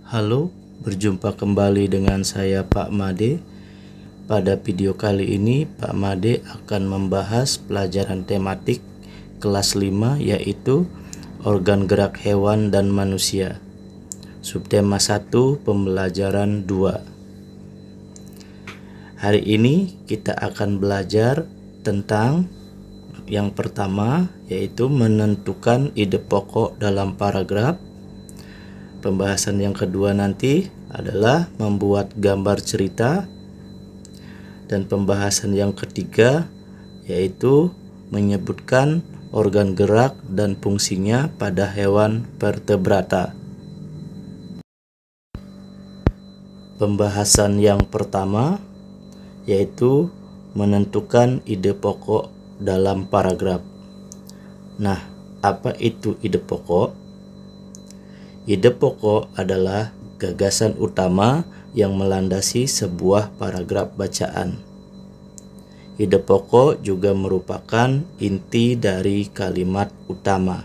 Halo, berjumpa kembali dengan saya Pak Made. Pada video kali ini Pak Made akan membahas pelajaran tematik kelas 5 yaitu organ gerak hewan dan manusia. Subtema 1 pembelajaran 2. Hari ini kita akan belajar tentang yang pertama yaitu menentukan ide pokok dalam paragraf. Pembahasan yang kedua nanti adalah membuat gambar cerita. Dan pembahasan yang ketiga yaitu menyebutkan organ gerak dan fungsinya pada hewan vertebrata. Pembahasan yang pertama yaitu menentukan ide pokok dalam paragraf. Nah, apa itu ide pokok? Ide pokok adalah gagasan utama yang melandasi sebuah paragraf bacaan. Ide pokok juga merupakan inti dari kalimat utama.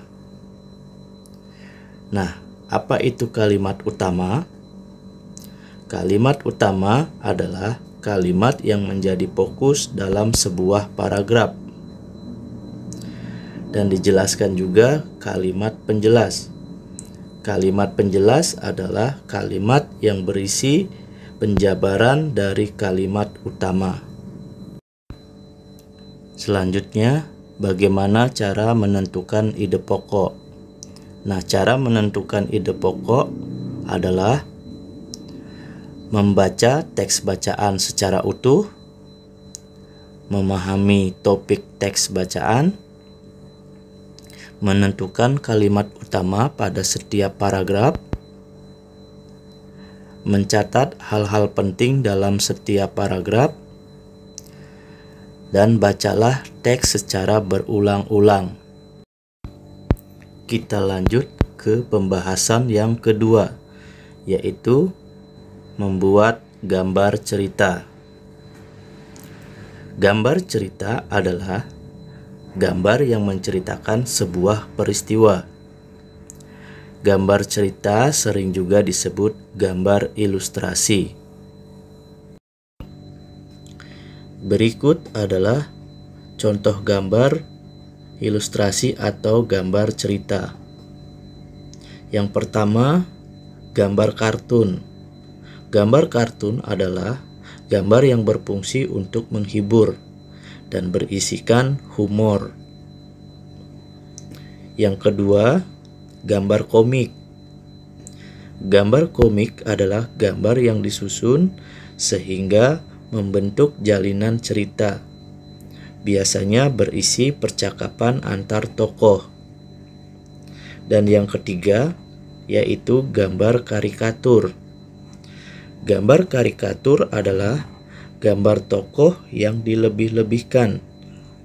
Nah, apa itu kalimat utama? Kalimat utama adalah kalimat yang menjadi fokus dalam sebuah paragraf. Dan dijelaskan juga kalimat penjelas. Kalimat penjelas adalah kalimat yang berisi penjabaran dari kalimat utama. Selanjutnya, bagaimana cara menentukan ide pokok? Nah, cara menentukan ide pokok adalah membaca teks bacaan secara utuh, memahami topik teks bacaan, menentukan kalimat utama pada setiap paragraf, mencatat hal-hal penting dalam setiap paragraf, dan bacalah teks secara berulang-ulang. Kita lanjut ke pembahasan yang kedua, yaitu membuat gambar cerita. Gambar cerita adalah gambar yang menceritakan sebuah peristiwa. Gambar cerita sering juga disebut gambar ilustrasi. Berikut adalah contoh gambar ilustrasi atau gambar cerita. Yang pertama, gambar kartun. Gambar kartun adalah gambar yang berfungsi untuk menghibur dan berisikan humor. Yang kedua, gambar komik. Gambar komik adalah gambar yang disusun sehingga membentuk jalinan cerita. Biasanya berisi percakapan antar tokoh. Dan yang ketiga, yaitu gambar karikatur. Gambar karikatur adalah gambar tokoh yang dilebih-lebihkan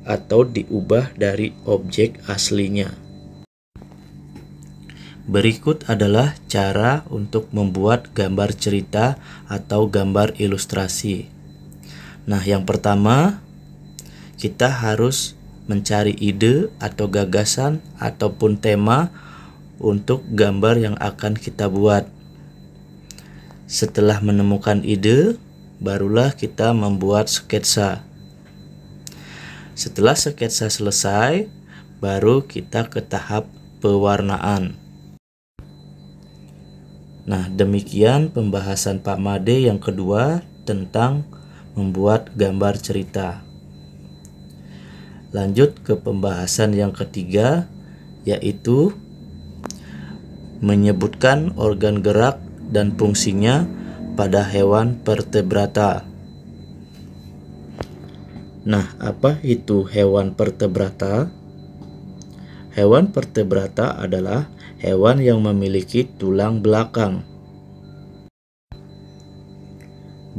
atau diubah dari objek aslinya. Berikut adalah cara untuk membuat gambar cerita atau gambar ilustrasi. Nah, yang pertama, kita harus mencari ide atau gagasan ataupun tema untuk gambar yang akan kita buat. Setelah menemukan ide, barulah kita membuat sketsa. Setelah sketsa selesai, baru kita ke tahap pewarnaan. Nah, demikian pembahasan Pak Made yang kedua tentang membuat gambar cerita. Lanjut ke pembahasan yang ketiga, yaitu menyebutkan organ gerak dan fungsinya pada hewan vertebrata. Nah, apa itu hewan vertebrata? Hewan vertebrata adalah hewan yang memiliki tulang belakang.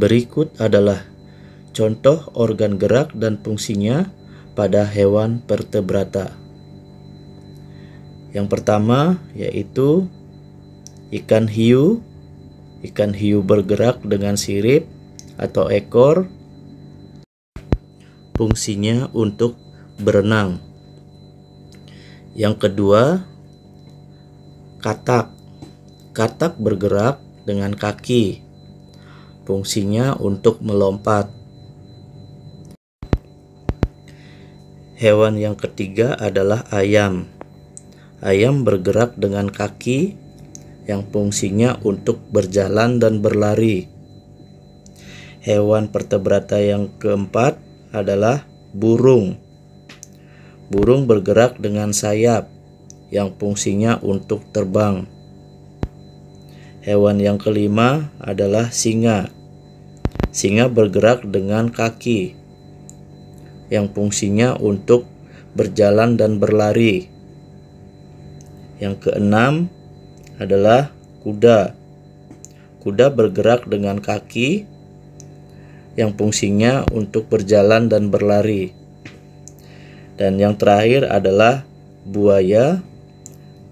Berikut adalah contoh organ gerak dan fungsinya pada hewan vertebrata. Yang pertama yaitu ikan hiu. Ikan hiu bergerak dengan sirip atau ekor. Fungsinya untuk berenang. Yang kedua, katak. Katak bergerak dengan kaki. Fungsinya untuk melompat. Hewan yang ketiga adalah ayam. Ayam bergerak dengan kaki yang fungsinya untuk berjalan dan berlari. Hewan vertebrata yang keempat adalah burung. Burung bergerak dengan sayap yang fungsinya untuk terbang. Hewan yang kelima adalah singa. Singa bergerak dengan kaki yang fungsinya untuk berjalan dan berlari. Yang keenam adalah kuda. Kuda bergerak dengan kaki yang fungsinya untuk berjalan dan berlari. Dan yang terakhir adalah buaya.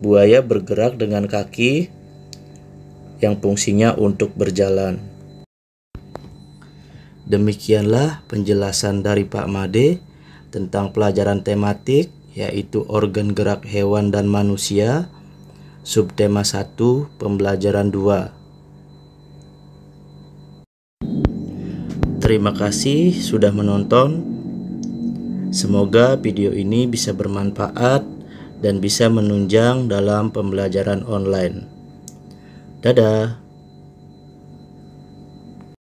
Buaya bergerak dengan kaki yang fungsinya untuk berjalan. Demikianlah penjelasan dari Pak Made tentang pelajaran tematik, yaitu organ gerak hewan dan manusia, subtema 1, pembelajaran 2. Terima kasih sudah menonton. Semoga video ini bisa bermanfaat dan bisa menunjang dalam pembelajaran online. Dadah.